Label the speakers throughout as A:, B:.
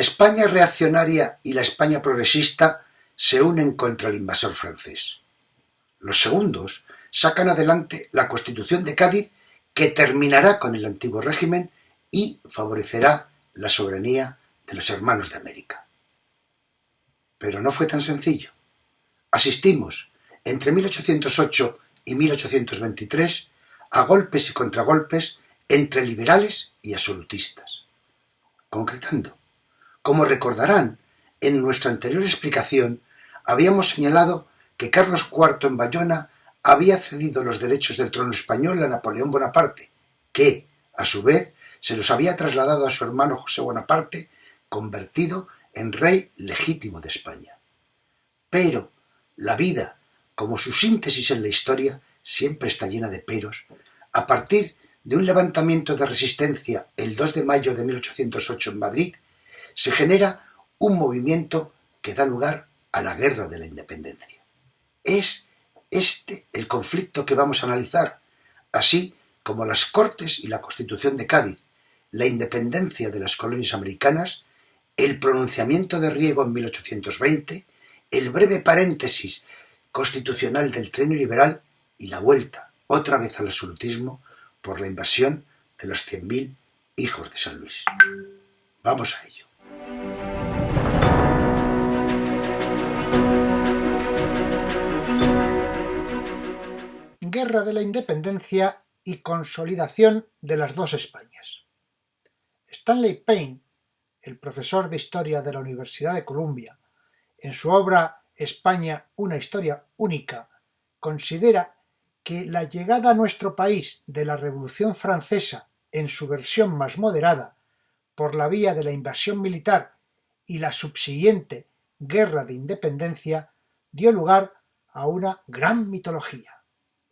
A: La España reaccionaria y la España progresista se unen contra el invasor francés. Los segundos sacan adelante la Constitución de Cádiz, que terminará con el antiguo régimen y favorecerá la soberanía de los hermanos de América. Pero no fue tan sencillo. Asistimos, entre 1808 y 1823, a golpes y contragolpes entre liberales y absolutistas. Concretando, como recordarán, en nuestra anterior explicación habíamos señalado que Carlos IV en Bayona había cedido los derechos del trono español a Napoleón Bonaparte, que, a su vez, se los había trasladado a su hermano José Bonaparte, convertido en rey legítimo de España. Pero la vida, como su síntesis en la historia, siempre está llena de peros. A partir de un levantamiento de resistencia el 2 de mayo de 1808 en Madrid, se genera un movimiento que da lugar a la Guerra de la Independencia. Es este el conflicto que vamos a analizar, así como las Cortes y la Constitución de Cádiz, la independencia de las colonias americanas, el pronunciamiento de Riego en 1820, el breve paréntesis constitucional del trienio liberal y la vuelta, otra vez al absolutismo, por la invasión de los 100.000 hijos de San Luis. Vamos a ello. Guerra de la Independencia y consolidación de las dos Españas. Stanley Payne, el profesor de Historia de la Universidad de Columbia, en su obra España, una historia única, considera que la llegada a nuestro país de la Revolución Francesa en su versión más moderada, por la vía de la invasión militar y la subsiguiente Guerra de Independencia, dio lugar a una gran mitología.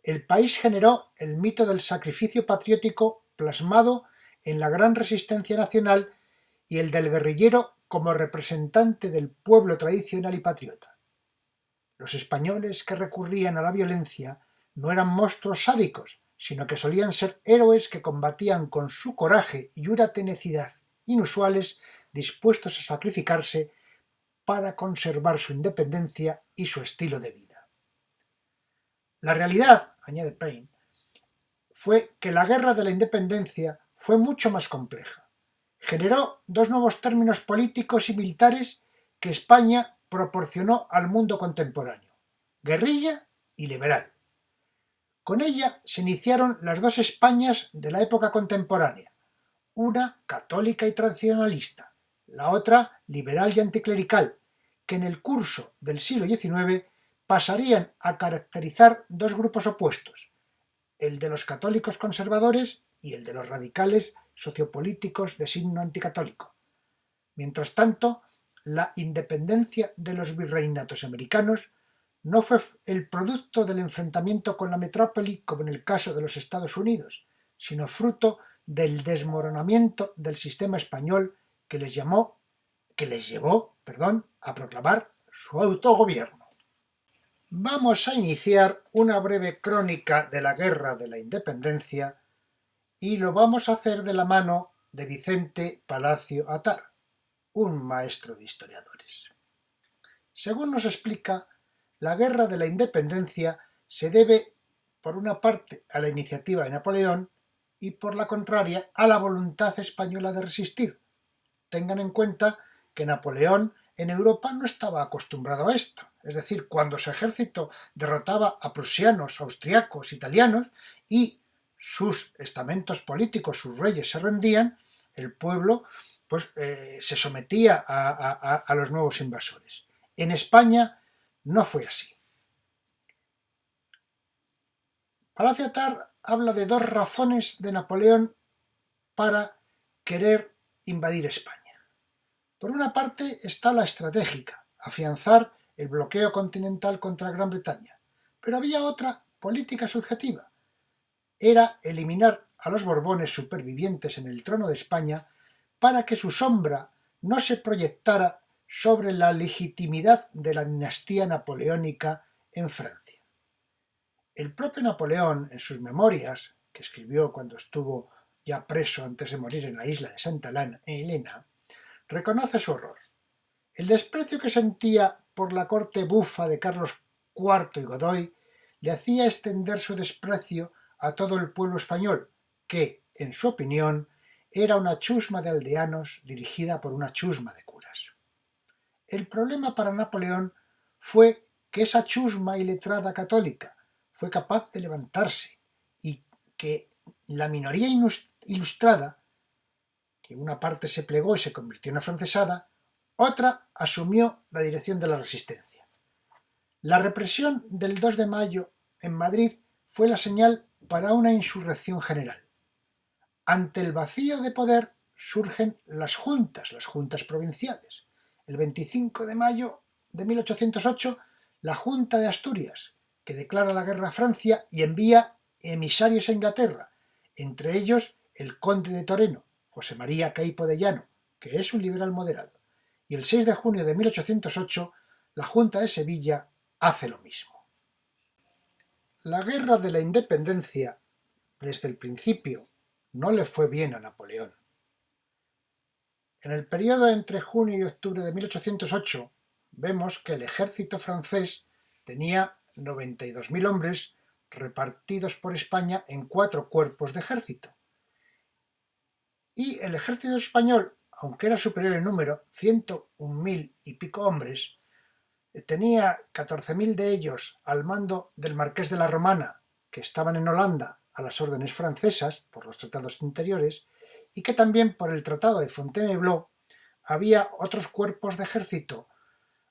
A: El país generó el mito del sacrificio patriótico plasmado en la gran resistencia nacional y el del guerrillero como representante del pueblo tradicional y patriota. Los españoles que recurrían a la violencia no eran monstruos sádicos, sino que solían ser héroes que combatían con su coraje y una tenacidad inusuales, dispuestos a sacrificarse para conservar su independencia y su estilo de vida. La realidad, añade Payne, fue que la Guerra de la Independencia fue mucho más compleja. Generó dos nuevos términos políticos y militares que España proporcionó al mundo contemporáneo: guerrilla y liberal. Con ella se iniciaron las dos Españas de la época contemporánea, una católica y tradicionalista, la otra liberal y anticlerical, que en el curso del siglo XIX pasarían a caracterizar dos grupos opuestos, el de los católicos conservadores y el de los radicales sociopolíticos de signo anticatólico. Mientras tanto, la independencia de los virreinatos americanos no fue el producto del enfrentamiento con la metrópoli como en el caso de los Estados Unidos, sino fruto del desmoronamiento del sistema español que les llevó a proclamar su autogobierno. Vamos a iniciar una breve crónica de la Guerra de la Independencia y lo vamos a hacer de la mano de Vicente Palacio Atar, un maestro de historiadores. Según nos explica, la Guerra de la Independencia se debe, por una parte, a la iniciativa de Napoleón y, por la contraria, a la voluntad española de resistir. Tengan en cuenta que Napoleón en Europa no estaba acostumbrado a esto. Es decir, cuando su ejército derrotaba a prusianos, austriacos, italianos y sus estamentos políticos, sus reyes se rendían, el pueblo se sometía a los nuevos invasores. En España no fue así. Palacio Atar habla de dos razones de Napoleón para querer invadir España. Por una parte está la estratégica, afianzar el bloqueo continental contra Gran Bretaña, pero había otra política subjetiva. Era eliminar a los Borbones supervivientes en el trono de España para que su sombra no se proyectara sobre la legitimidad de la dinastía napoleónica en Francia. El propio Napoleón, en sus memorias, que escribió cuando estuvo ya preso antes de morir en la isla de Santa Elena, reconoce su horror. El desprecio que sentía por la corte bufa de Carlos IV y Godoy le hacía extender su desprecio a todo el pueblo español, que, en su opinión, era una chusma de aldeanos dirigida por una chusma de curas. El problema para Napoleón fue que esa chusma iletrada católica fue capaz de levantarse y que la minoría ilustrada, que una parte se plegó y se convirtió en afrancesada, otra asumió la dirección de la resistencia. La represión del 2 de mayo en Madrid fue la señal para una insurrección general. Ante el vacío de poder surgen las juntas provinciales. El 25 de mayo de 1808, la Junta de Asturias, que declara la guerra a Francia y envía emisarios a Inglaterra, entre ellos el conde de Toreno, José María Queipo de Llano, que es un liberal moderado. Y el 6 de junio de 1808, la Junta de Sevilla hace lo mismo. La guerra de la independencia, desde el principio, no le fue bien a Napoleón. En el periodo entre junio y octubre de 1808 vemos que el ejército francés tenía 92.000 hombres repartidos por España en 4 cuerpos de ejército. Y el ejército español, aunque era superior en número, 101.000 y pico hombres, tenía 14.000 de ellos al mando del marqués de la Romana, que estaban en Holanda a las órdenes francesas por los tratados interiores, y que también por el tratado de Fontainebleau había otros cuerpos de ejército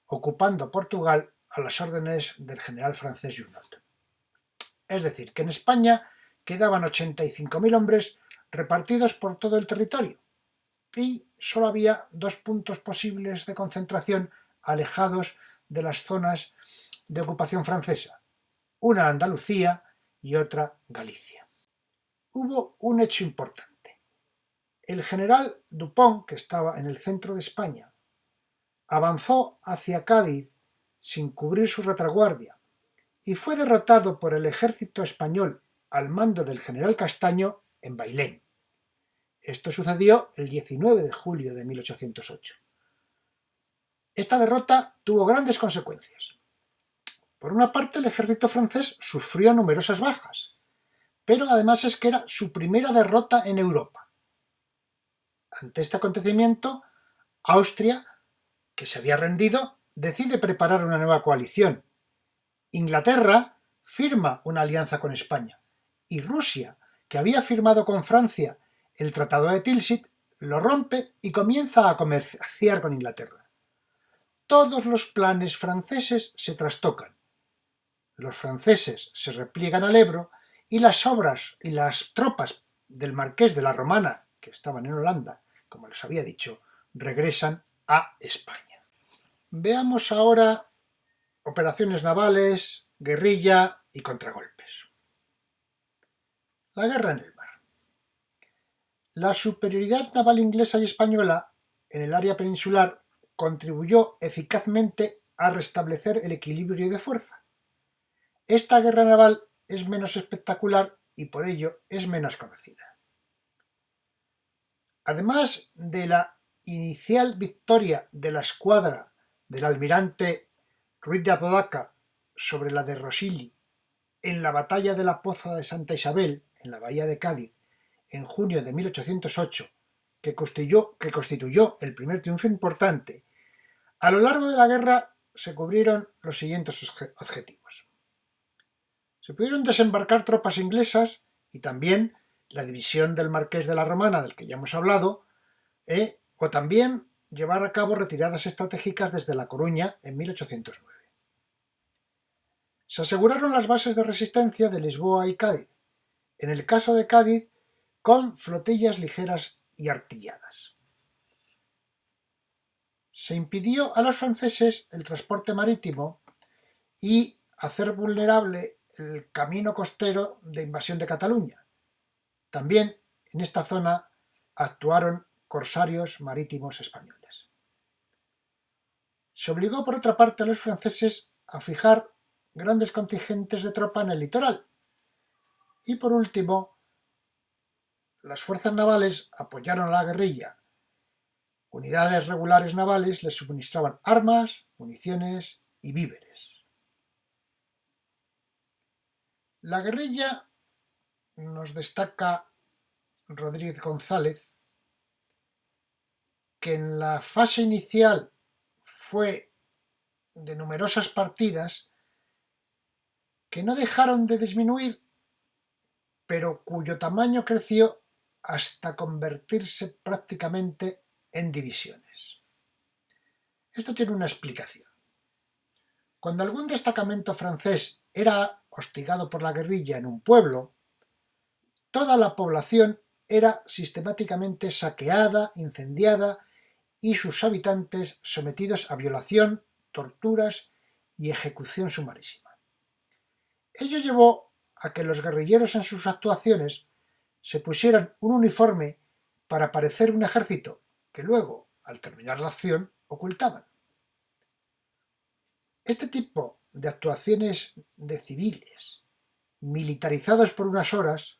A: ocupando Portugal a las órdenes del general francés Junot. Es decir, que en España quedaban 85.000 hombres repartidos por todo el territorio y solo había 2 puntos posibles de concentración alejados de las zonas de ocupación francesa, una Andalucía y otra Galicia. Hubo un hecho importante. El general Dupont, que estaba en el centro de España, avanzó hacia Cádiz sin cubrir su retaguardia y fue derrotado por el ejército español al mando del general Castaño en Bailén. Esto sucedió el 19 de julio de 1808. Esta derrota tuvo grandes consecuencias. Por una parte, el ejército francés sufrió numerosas bajas, pero además es que era su primera derrota en Europa. Ante este acontecimiento, Austria, que se había rendido, decide preparar una nueva coalición. Inglaterra firma una alianza con España y Rusia, que había firmado con Francia el Tratado de Tilsit, lo rompe y comienza a comerciar con Inglaterra. Todos los planes franceses se trastocan. Los franceses se repliegan al Ebro y las tropas del marqués de la Romana, que estaban en Holanda, como les había dicho, regresan a España. Veamos ahora operaciones navales, guerrilla y contragolpes. La guerra en el mar. La superioridad naval inglesa y española en el área peninsular contribuyó eficazmente a restablecer el equilibrio de fuerza. Esta guerra naval es menos espectacular y por ello es menos conocida. Además de la inicial victoria de la escuadra del almirante Ruiz de Apodaca sobre la de Rosilly en la batalla de la Poza de Santa Isabel, en la bahía de Cádiz, en junio de 1808, que constituyó el primer triunfo importante, a lo largo de la guerra se cubrieron los siguientes objetivos. Se pudieron desembarcar tropas inglesas y también la división del marqués de la Romana, del que ya hemos hablado, o también llevar a cabo retiradas estratégicas desde La Coruña en 1809. Se aseguraron las bases de resistencia de Lisboa y Cádiz, en el caso de Cádiz con flotillas ligeras y artilladas. Se impidió a los franceses el transporte marítimo y hacer vulnerable el camino costero de invasión de Cataluña. También en esta zona actuaron corsarios marítimos españoles. Se obligó por otra parte a los franceses a fijar grandes contingentes de tropa en el litoral. Y por último, las fuerzas navales apoyaron a la guerrilla Unidades regulares navales les suministraban armas, municiones y víveres. La guerrilla, nos destaca Rodríguez González, que en la fase inicial fue de numerosas partidas que no dejaron de disminuir, pero cuyo tamaño creció hasta convertirse prácticamente en divisiones. Esto tiene una explicación. Cuando algún destacamento francés era hostigado por la guerrilla en un pueblo, toda la población era sistemáticamente saqueada, incendiada y sus habitantes sometidos a violación, torturas y ejecución sumarísima. Ello llevó a que los guerrilleros en sus actuaciones se pusieran un uniforme para parecer un ejército que luego, al terminar la acción, ocultaban. Este tipo de actuaciones de civiles, militarizados por unas horas,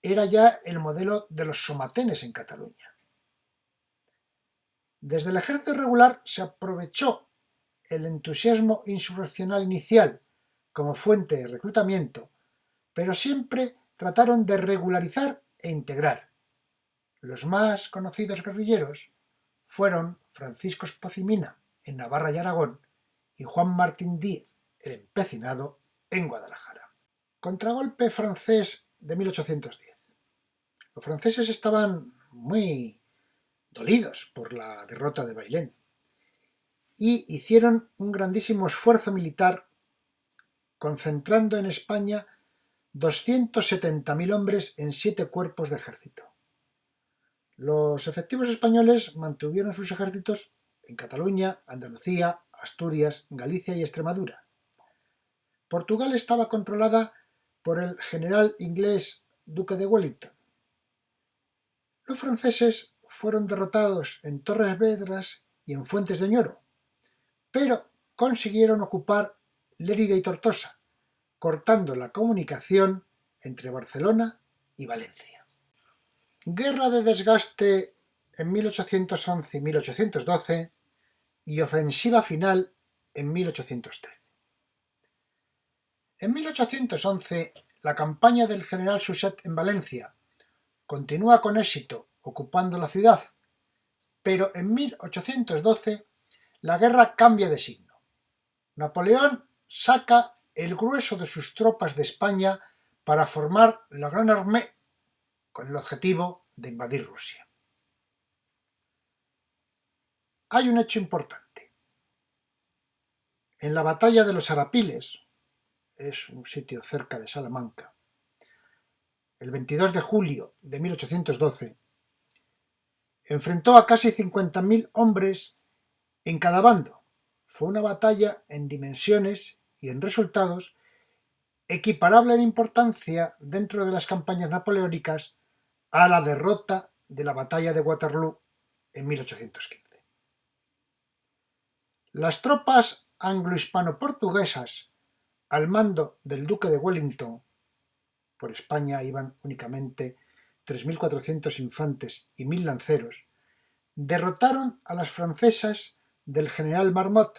A: era ya el modelo de los somatenes en Cataluña. Desde el ejército regular se aprovechó el entusiasmo insurreccional inicial como fuente de reclutamiento, pero siempre trataron de regularizar e integrar. Los más conocidos guerrilleros fueron Francisco Espozimina en Navarra y Aragón y Juan Martín Díez, el empecinado, en Guadalajara. Contragolpe francés de 1810. Los franceses estaban muy dolidos por la derrota de Bailén y hicieron un grandísimo esfuerzo militar concentrando en España 270.000 hombres en 7 cuerpos de ejército. Los efectivos españoles mantuvieron sus ejércitos en Cataluña, Andalucía, Asturias, Galicia y Extremadura. Portugal estaba controlada por el general inglés Duque de Wellington. Los franceses fueron derrotados en Torres Vedras y en Fuentes de Oñoro, pero consiguieron ocupar Lérida y Tortosa, cortando la comunicación entre Barcelona y Valencia. Guerra de desgaste en 1811 y 1812 y ofensiva final en 1813. En 1811, la campaña del general Suchet en Valencia continúa con éxito ocupando la ciudad, pero en 1812 la guerra cambia de signo. Napoleón saca el grueso de sus tropas de España para formar la Gran Armée con el objetivo de invadir Rusia. Hay un hecho importante. En la batalla de los Arapiles, es un sitio cerca de Salamanca, el 22 de julio de 1812, enfrentó a casi 50.000 hombres en cada bando. Fue una batalla en dimensiones y en resultados equiparable en importancia dentro de las campañas napoleónicas a la derrota de la batalla de Waterloo en 1815. Las tropas anglo-hispano-portuguesas al mando del Duque de Wellington, por España iban únicamente 3.400 infantes y 1.000 lanceros, derrotaron a las francesas del general Marmont,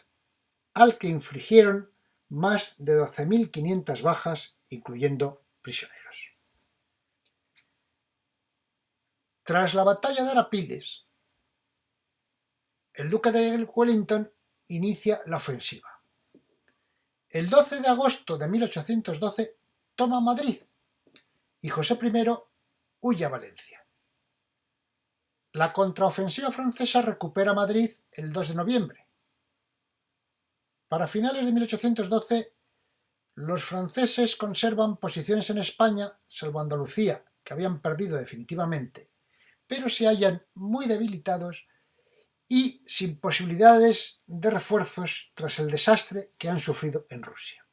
A: al que infligieron más de 12.500 bajas, incluyendo prisioneros. Tras la batalla de Arapiles, el Duque de Wellington inicia la ofensiva. El 12 de agosto de 1812 toma Madrid y José I huye a Valencia. La contraofensiva francesa recupera Madrid el 2 de noviembre. Para finales de 1812, los franceses conservan posiciones en España, salvo Andalucía, que habían perdido definitivamente, pero se hallan muy debilitados y sin posibilidades de refuerzos tras el desastre que han sufrido en Rusia.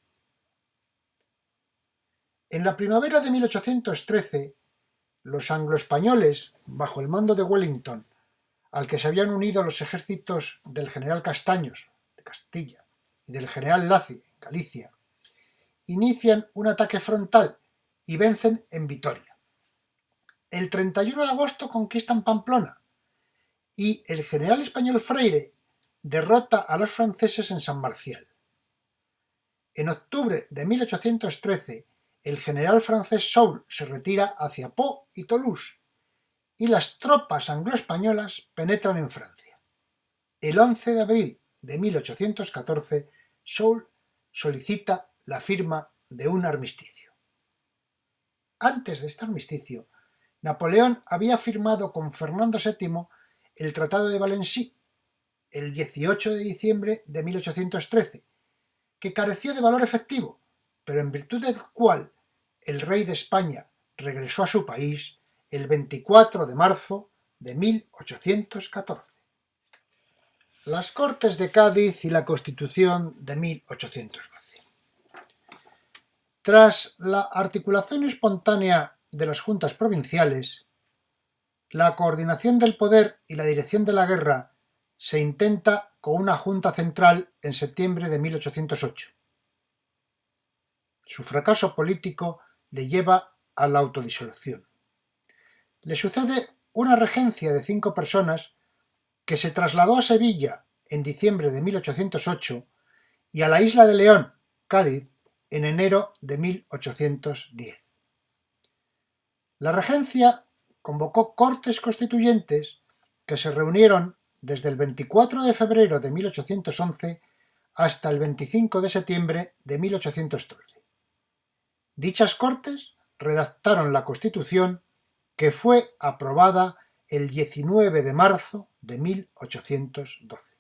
A: En la primavera de 1813, los anglo-españoles, bajo el mando de Wellington, al que se habían unido los ejércitos del general Castaños, de Castilla, y del general Lacy, en Galicia, inician un ataque frontal y vencen en Vitoria. El 31 de agosto conquistan Pamplona y el general español Freire derrota a los franceses en San Marcial. En octubre de 1813, el general francés Soult se retira hacia Pau y Toulouse, y las tropas anglo-españolas penetran en Francia. El 11 de abril de 1814, Soult solicita la firma de un armisticio. Antes de este armisticio, Napoleón había firmado con Fernando VII el Tratado de Valency el 18 de diciembre de 1813, que careció de valor efectivo, pero en virtud del cual el rey de España regresó a su país el 24 de marzo de 1814. Las Cortes de Cádiz y la Constitución de 1812. Tras la articulación espontánea de las juntas provinciales, la coordinación del poder y la dirección de la guerra se intenta con una junta central en septiembre de 1808. Su fracaso político le lleva a la autodisolución. Le sucede una regencia de 5 personas que se trasladó a Sevilla en diciembre de 1808 y a la isla de León, Cádiz, en enero de 1810. La regencia convocó Cortes Constituyentes que se reunieron desde el 24 de febrero de 1811 hasta el 25 de septiembre de 1813. Dichas Cortes redactaron la Constitución que fue aprobada el 19 de marzo de 1812.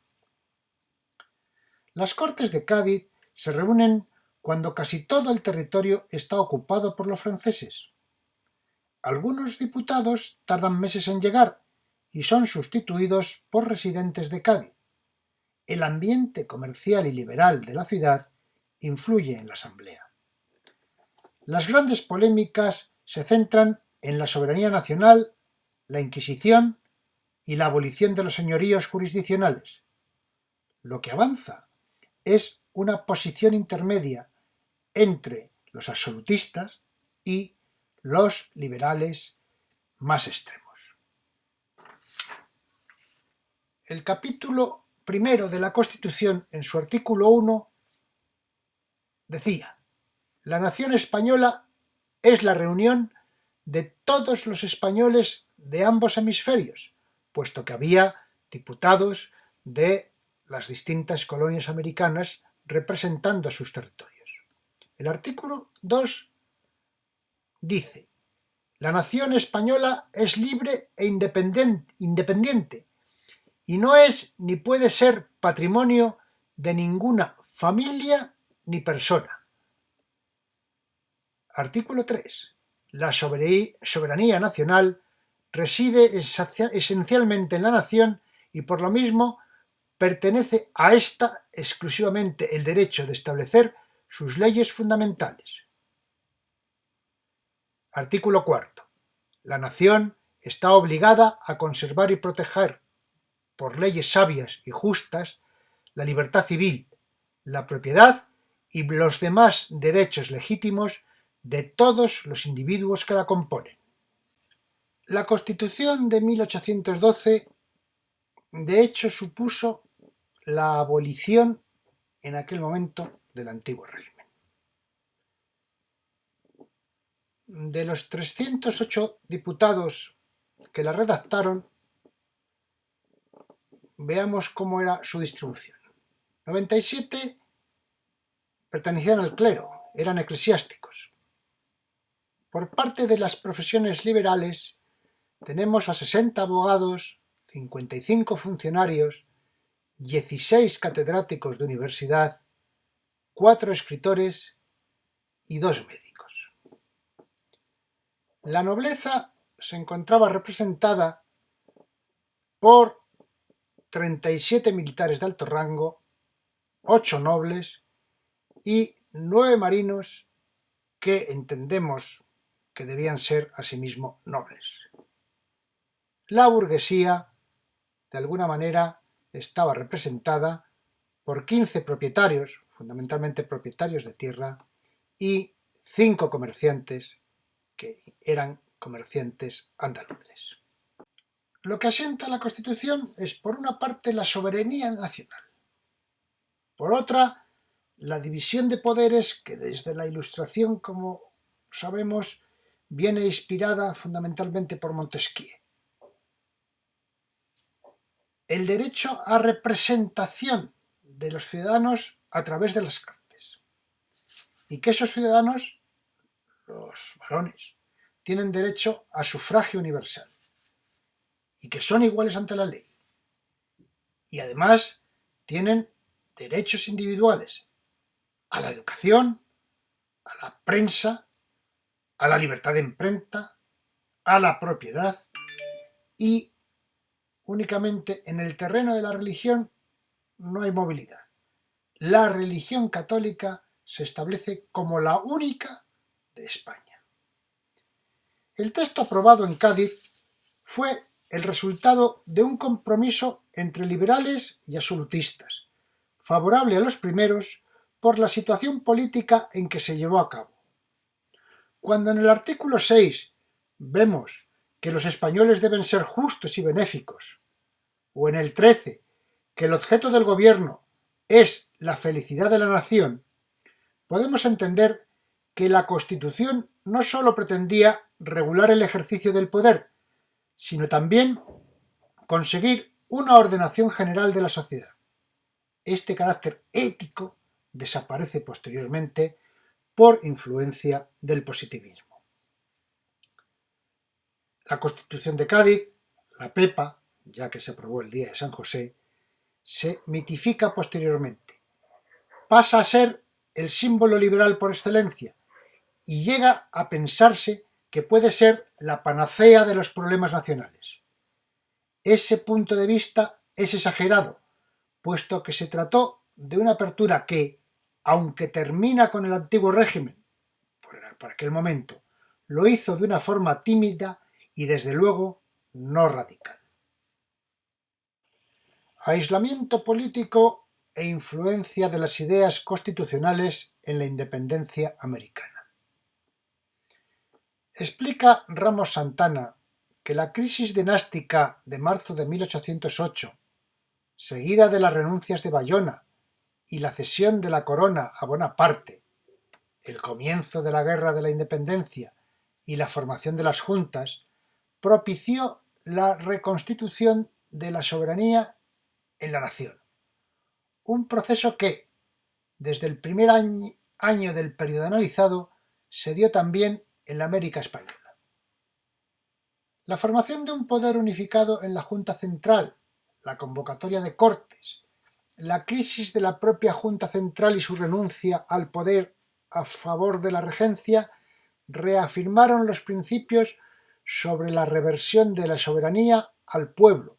A: Las Cortes de Cádiz se reúnen cuando casi todo el territorio está ocupado por los franceses. Algunos diputados tardan meses en llegar y son sustituidos por residentes de Cádiz. El ambiente comercial y liberal de la ciudad influye en la asamblea. Las grandes polémicas se centran en la soberanía nacional, la Inquisición y la abolición de los señoríos jurisdiccionales. Lo que avanza es una posición intermedia entre los absolutistas y los liberales más extremos. El capítulo primero de la Constitución, en su artículo 1, decía: la nación española es la reunión de todos los españoles de ambos hemisferios, puesto que había diputados de las distintas colonias americanas representando a sus territorios. El artículo 2 dice: la nación española es libre e independiente y no es ni puede ser patrimonio de ninguna familia ni persona. Artículo 3. La soberanía nacional reside esencialmente en la nación y por lo mismo pertenece a ésta exclusivamente el derecho de establecer sus leyes fundamentales. Artículo 4. La nación está obligada a conservar y proteger por leyes sabias y justas la libertad civil, la propiedad y los demás derechos legítimos de todos los individuos que la componen. La Constitución de 1812, de hecho, supuso la abolición en aquel momento del antiguo régimen. De los 308 diputados que la redactaron, veamos cómo era su distribución. 97 pertenecían al clero, eran eclesiásticos. Por parte de las profesiones liberales tenemos a 60 abogados, 55 funcionarios, 16 catedráticos de universidad, 4 escritores y 2 médicos. La nobleza se encontraba representada por 37 militares de alto rango, 8 nobles y 9 marinos que entendemos que debían ser asimismo nobles. La burguesía, de alguna manera, estaba representada por 15 propietarios, fundamentalmente propietarios de tierra, y 5 comerciantes que eran comerciantes andaluces. Lo que asienta la Constitución es, por una parte, la soberanía nacional, por otra, la división de poderes que desde la Ilustración, como sabemos, viene inspirada fundamentalmente por Montesquieu. El derecho a representación de los ciudadanos a través de las Cortes. Y que esos ciudadanos, los varones, tienen derecho a sufragio universal y que son iguales ante la ley. Y además tienen derechos individuales a la educación, a la prensa, a la libertad de imprenta, a la propiedad y únicamente en el terreno de la religión no hay movilidad. La religión católica se establece como la única de España. El texto aprobado en Cádiz fue el resultado de un compromiso entre liberales y absolutistas, favorable a los primeros por la situación política en que se llevó a cabo. Cuando en el artículo 6 vemos que los españoles deben ser justos y benéficos, o en el 13 que el objeto del gobierno es la felicidad de la nación, podemos entender que la Constitución no sólo pretendía regular el ejercicio del poder, sino también conseguir una ordenación general de la sociedad. Este carácter ético desaparece posteriormente por influencia del positivismo. La Constitución de Cádiz, la Pepa, ya que se aprobó el día de San José, se mitifica posteriormente. Pasa a ser el símbolo liberal por excelencia y llega a pensarse que puede ser la panacea de los problemas nacionales. Ese punto de vista es exagerado, puesto que se trató de una apertura que, aunque termina con el antiguo régimen, por aquel momento, lo hizo de una forma tímida y desde luego no radical. Aislamiento político e influencia de las ideas constitucionales en la independencia americana. Explica Ramos Santana que la crisis dinástica de marzo de 1808, seguida de las renuncias de Bayona y la cesión de la corona a Bonaparte, el comienzo de la Guerra de la Independencia y la formación de las juntas, propició la reconstitución de la soberanía en la nación. Un proceso que, desde el primer año del periodo analizado, se dio también en la América española. La formación de un poder unificado en la Junta Central, la convocatoria de Cortes, la crisis de la propia Junta Central y su renuncia al poder a favor de la regencia reafirmaron los principios sobre la reversión de la soberanía al pueblo,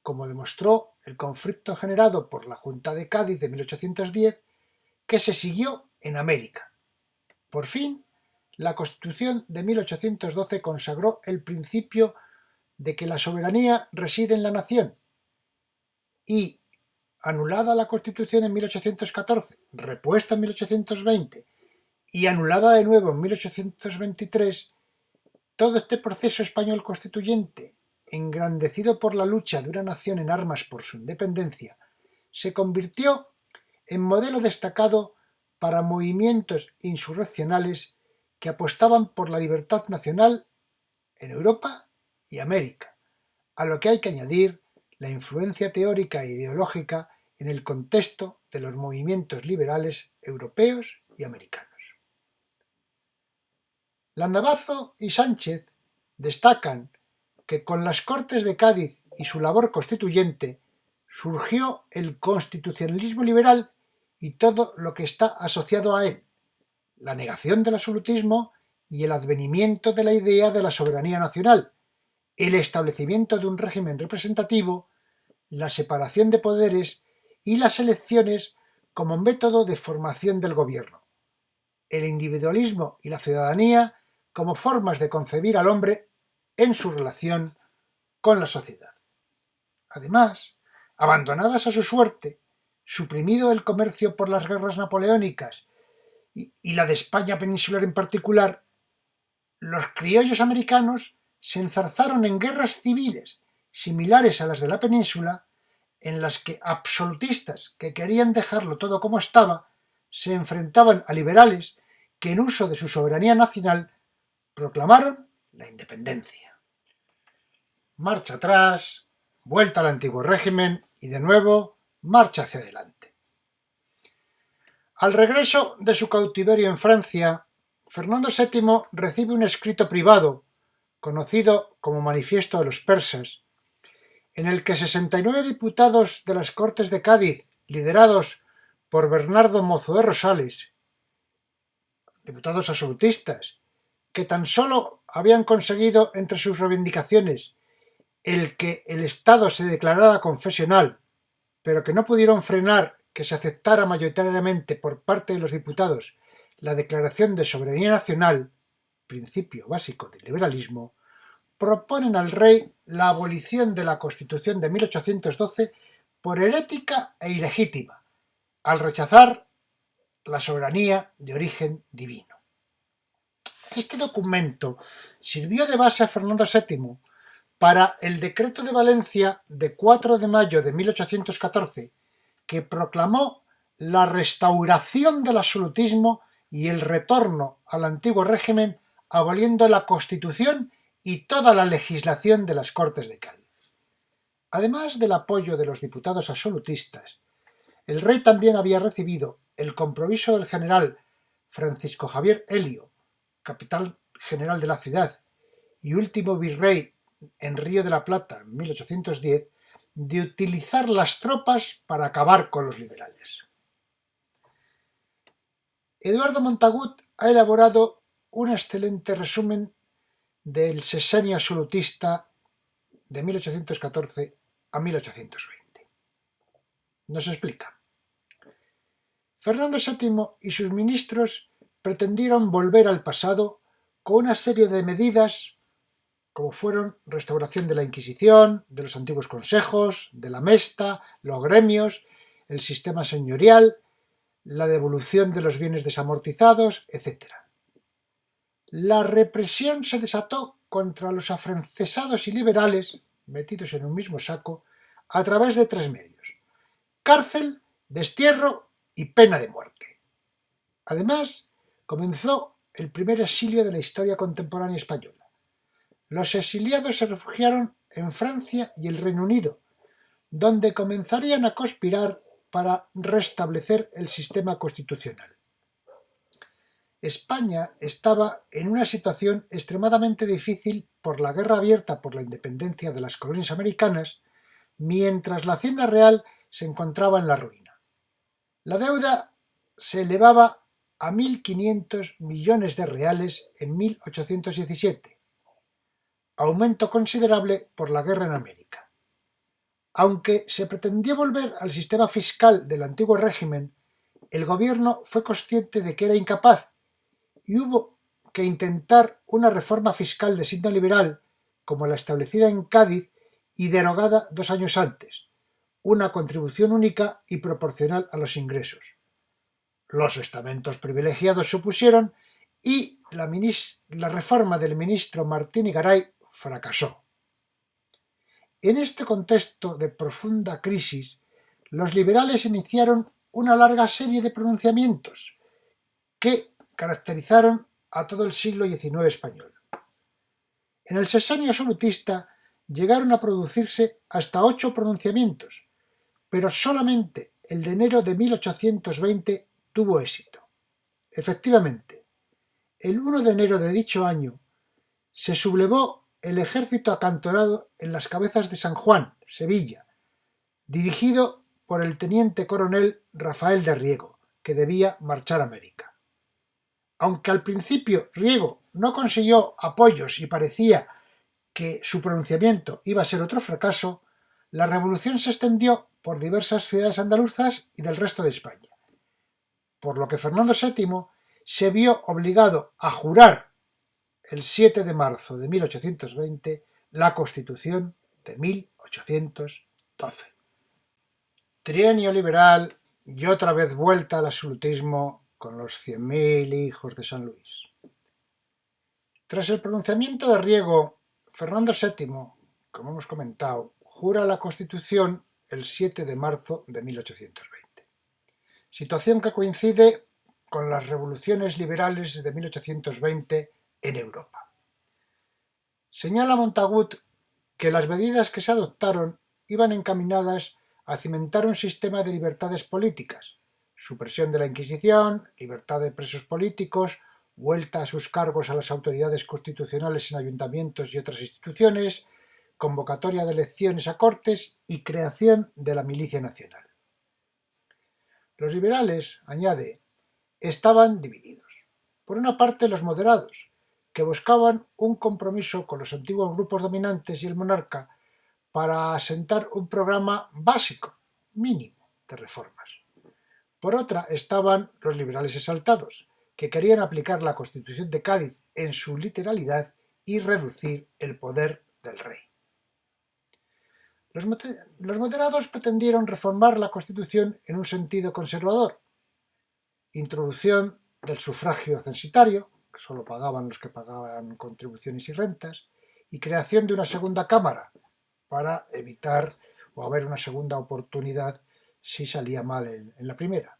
A: como demostró el conflicto generado por la Junta de Cádiz de 1810, que se siguió en América. Por fin, la Constitución de 1812 consagró el principio de que la soberanía reside en la nación y, anulada la Constitución en 1814, repuesta en 1820 y anulada de nuevo en 1823, todo este proceso español constituyente, engrandecido por la lucha de una nación en armas por su independencia, se convirtió en modelo destacado para movimientos insurreccionales que apostaban por la libertad nacional en Europa y América, a lo que hay que añadir la influencia teórica e ideológica en el contexto de los movimientos liberales europeos y americanos. Landavazo y Sánchez destacan que con las Cortes de Cádiz y su labor constituyente surgió el constitucionalismo liberal y todo lo que está asociado a él, la negación del absolutismo y el advenimiento de la idea de la soberanía nacional, el establecimiento de un régimen representativo, la separación de poderes y las elecciones como método de formación del gobierno, el individualismo y la ciudadanía como formas de concebir al hombre en su relación con la sociedad. Además, abandonadas a su suerte, suprimido el comercio por las guerras napoleónicas y la de España peninsular en particular, los criollos americanos se enzarzaron en guerras civiles similares a las de la península, en las que absolutistas que querían dejarlo todo como estaba se enfrentaban a liberales que en uso de su soberanía nacional proclamaron la independencia. Marcha atrás, vuelta al antiguo régimen y de nuevo marcha hacia adelante. Al regreso de su cautiverio en Francia, Fernando VII recibe un escrito privado, conocido como Manifiesto de los Persas, en el que 69 diputados de las Cortes de Cádiz, liderados por Bernardo Mozo de Rosales, diputados absolutistas, que tan solo habían conseguido entre sus reivindicaciones el que el Estado se declarara confesional, pero que no pudieron frenar que se aceptara mayoritariamente por parte de los diputados la Declaración de Soberanía Nacional, principio básico del liberalismo, proponen al rey la abolición de la Constitución de 1812 por herética e ilegítima, al rechazar la soberanía de origen divino. Este documento sirvió de base a Fernando VII para el Decreto de Valencia de 4 de mayo de 1814, que proclamó la restauración del absolutismo y el retorno al antiguo régimen, aboliendo la Constitución y toda la legislación de las Cortes de Cádiz. Además del apoyo de los diputados absolutistas, el rey también había recibido el compromiso del general Francisco Javier Elio, capitán general de la ciudad y último virrey en Río de la Plata en 1810, de utilizar las tropas para acabar con los liberales. Eduardo Montagut ha elaborado un excelente resumen del sexenio absolutista de 1814 a 1820. Nos explica. Fernando VII y sus ministros pretendieron volver al pasado con una serie de medidas como fueron restauración de la Inquisición, de los antiguos consejos, de la Mesta, los gremios, el sistema señorial, la devolución de los bienes desamortizados, etc. La represión se desató contra los afrancesados y liberales, metidos en un mismo saco, a través de 3 medios: cárcel, destierro y pena de muerte. Además, comenzó el primer exilio de la historia contemporánea española. Los exiliados se refugiaron en Francia y el Reino Unido, donde comenzarían a conspirar para restablecer el sistema constitucional. España estaba en una situación extremadamente difícil por la guerra abierta por la independencia de las colonias americanas, mientras la hacienda real se encontraba en la ruina. La deuda se elevaba a 1.500 millones de reales en 1817, aumento considerable por la guerra en América. Aunque se pretendió volver al sistema fiscal del antiguo régimen, el gobierno fue consciente de que era incapaz y hubo que intentar una reforma fiscal de signo liberal, como la establecida en Cádiz y derogada 2 años antes, una contribución única y proporcional a los ingresos. Los estamentos privilegiados se opusieron y la reforma del ministro Martín y Garay fracasó. En este contexto de profunda crisis, los liberales iniciaron una larga serie de pronunciamientos que caracterizaron a todo el siglo XIX español. En el sexenio absolutista llegaron a producirse hasta 8 pronunciamientos, pero solamente el de enero de 1820 tuvo éxito. Efectivamente, el 1 de enero de dicho año se sublevó el ejército acantonado en las Cabezas de San Juan, Sevilla, dirigido por el teniente coronel Rafael de Riego, que debía marchar a América. Aunque al principio Riego no consiguió apoyos y parecía que su pronunciamiento iba a ser otro fracaso, la revolución se extendió por diversas ciudades andaluzas y del resto de España, por lo que Fernando VII se vio obligado a jurar el 7 de marzo de 1820 la Constitución de 1812. Trienio liberal y otra vez vuelta al absolutismo con los 100.000 hijos de San Luis. Tras el pronunciamiento de Riego, Fernando VII, como hemos comentado, jura la Constitución el 7 de marzo de 1820, situación que coincide con las revoluciones liberales de 1820 en Europa. Señala Montagut que las medidas que se adoptaron iban encaminadas a cimentar un sistema de libertades políticas, supresión de la Inquisición, libertad de presos políticos, vuelta a sus cargos a las autoridades constitucionales en ayuntamientos y otras instituciones, convocatoria de elecciones a Cortes y creación de la Milicia Nacional. Los liberales, añade, estaban divididos. Por una parte, los moderados, que buscaban un compromiso con los antiguos grupos dominantes y el monarca para asentar un programa básico, mínimo, de reformas. Por otra, estaban los liberales exaltados, que querían aplicar la Constitución de Cádiz en su literalidad y reducir el poder del rey. Los moderados pretendieron reformar la Constitución en un sentido conservador, introducción del sufragio censitario, que solo pagaban los que pagaban contribuciones y rentas, y creación de una segunda cámara para evitar o haber una segunda oportunidad si salía mal en la primera.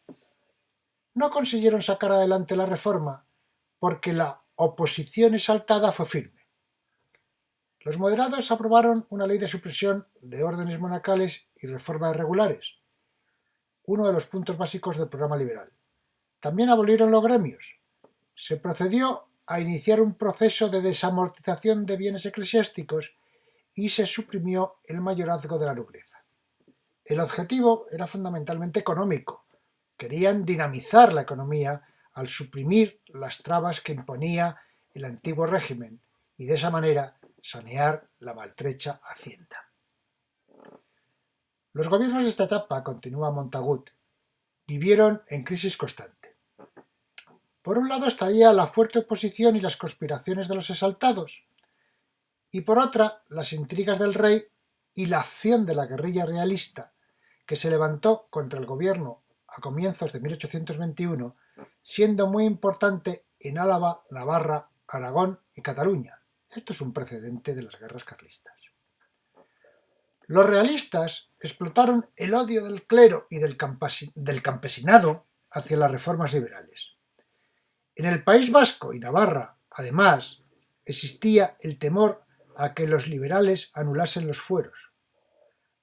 A: No consiguieron sacar adelante la reforma porque la oposición exaltada fue firme. Los moderados aprobaron una ley de supresión de órdenes monacales y reformas regulares, uno de los puntos básicos del programa liberal. También abolieron los gremios. Se procedió a iniciar un proceso de desamortización de bienes eclesiásticos y se suprimió el mayorazgo de la nobleza. El objetivo era fundamentalmente económico. Querían dinamizar la economía al suprimir las trabas que imponía el antiguo régimen y de esa manera sanear la maltrecha hacienda. Los gobiernos de esta etapa, continúa Montagut, vivieron en crisis constante. Por un lado estaría la fuerte oposición y las conspiraciones de los exaltados, y por otra las intrigas del rey y la acción de la guerrilla realista que se levantó contra el gobierno a comienzos de 1821, siendo muy importante en Álava, Navarra, Aragón y Cataluña. Esto es un precedente de las guerras carlistas. Los realistas explotaron el odio del clero y del campesinado hacia las reformas liberales. En el País Vasco y Navarra, además, existía el temor a que los liberales anulasen los fueros.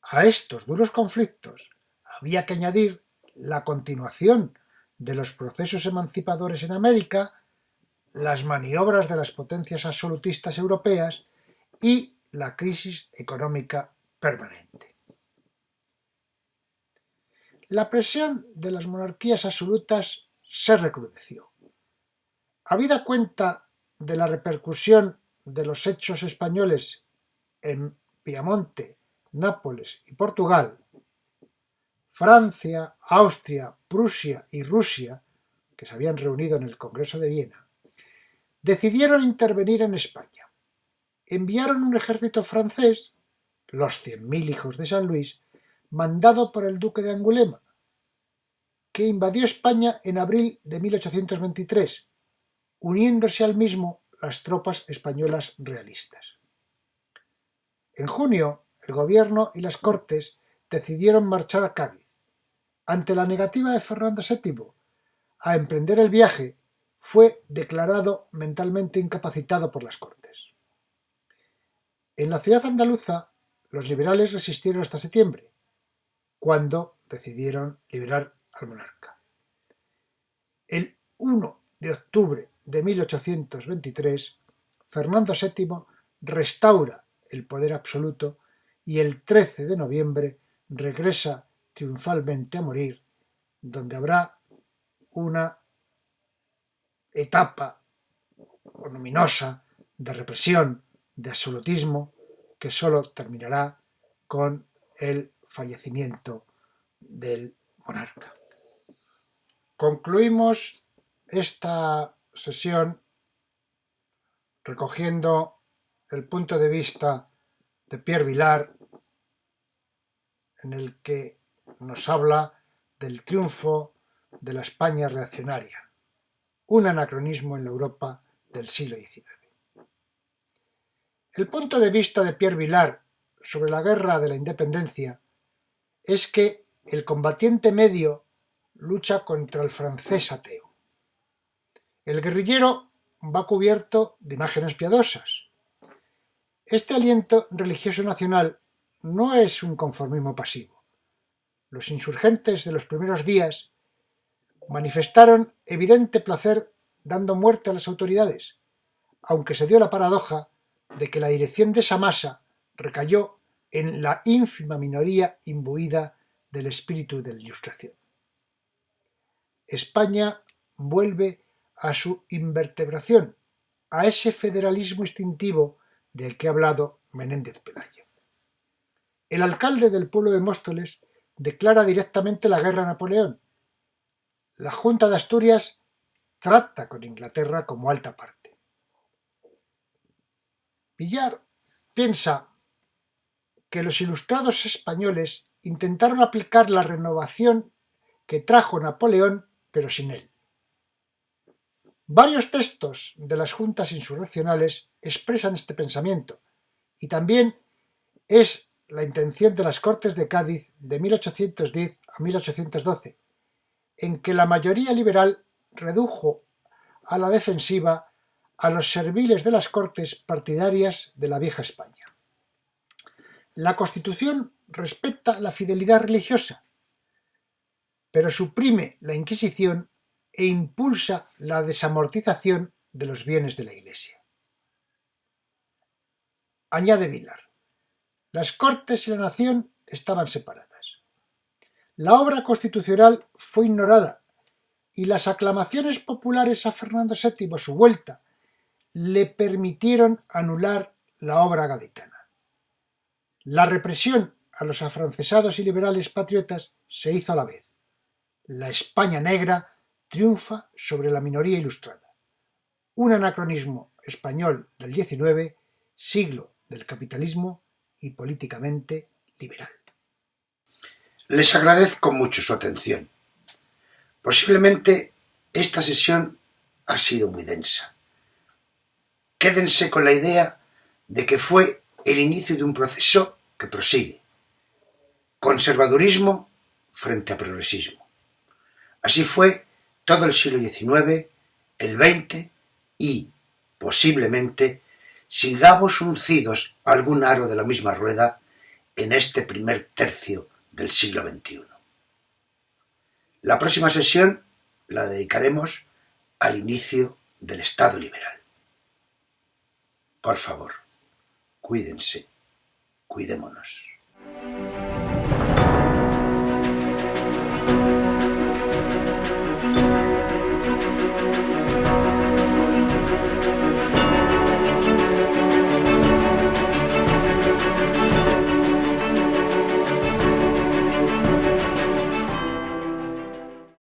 A: A estos duros conflictos había que añadir la continuación de los procesos emancipadores en América, las maniobras de las potencias absolutistas europeas y la crisis económica permanente. La presión de las monarquías absolutas se recrudeció. Habida cuenta de la repercusión de los hechos españoles en Piamonte, Nápoles y Portugal, Francia, Austria, Prusia y Rusia, que se habían reunido en el Congreso de Viena, decidieron intervenir en España. Enviaron un ejército francés, los 100.000 hijos de San Luis, mandado por el duque de Angulema, que invadió España en abril de 1823, uniéndose al mismo las tropas españolas realistas. En junio, el gobierno y las Cortes decidieron marchar a Cádiz. Ante la negativa de Fernando VII a emprender el viaje, fue declarado mentalmente incapacitado por las Cortes. En la ciudad andaluza, los liberales resistieron hasta septiembre, cuando decidieron liberar al monarca. El 1 de octubre de 1823, Fernando VII restaura el poder absoluto y el 13 de noviembre regresa triunfalmente a morir, donde habrá una etapa ominosa de represión, de absolutismo, que solo terminará con el fallecimiento del monarca. Concluimos esta sesión recogiendo el punto de vista de Pierre Vilar, en el que nos habla del triunfo de la España reaccionaria, un anacronismo en la Europa del siglo XIX. El punto de vista de Pierre Vilar sobre la guerra de la independencia es que el combatiente medio lucha contra el francés ateo. El guerrillero va cubierto de imágenes piadosas. Este aliento religioso nacional no es un conformismo pasivo. Los insurgentes de los primeros días manifestaron evidente placer dando muerte a las autoridades, aunque se dio la paradoja de que la dirección de esa masa recayó en la ínfima minoría imbuida del espíritu de la Ilustración. España vuelve a su invertebración, a ese federalismo instintivo del que ha hablado Menéndez Pelayo. El alcalde del pueblo de Móstoles declara directamente la guerra a Napoleón. La Junta de Asturias trata con Inglaterra como alta parte. Villar piensa que los ilustrados españoles intentaron aplicar la renovación que trajo Napoleón, pero sin él. Varios textos de las juntas insurreccionales expresan este pensamiento, y también es la intención de las Cortes de Cádiz de 1810 a 1812, en que la mayoría liberal redujo a la defensiva a los serviles de las Cortes partidarias de la vieja España. La Constitución respeta la fidelidad religiosa, pero suprime la Inquisición e impulsa la desamortización de los bienes de la Iglesia. Añade Villar: las Cortes y la nación estaban separadas. La obra constitucional fue ignorada y las aclamaciones populares a Fernando VII a su vuelta le permitieron anular la obra gaditana. La represión a los afrancesados y liberales patriotas se hizo a la vez. La España negra triunfa sobre la minoría ilustrada. Un anacronismo español del XIX, siglo del capitalismo y políticamente liberal.
B: Les agradezco mucho su atención. Posiblemente esta sesión ha sido muy densa. Quédense con la idea de que fue el inicio de un proceso que prosigue. Conservadurismo frente a progresismo. Así fue todo el siglo XIX, el XX y, posiblemente, sigamos uncidos a algún aro de la misma rueda en este primer tercio del siglo XXI. La próxima sesión la dedicaremos al inicio del Estado liberal. Por favor, cuídense, cuidémonos.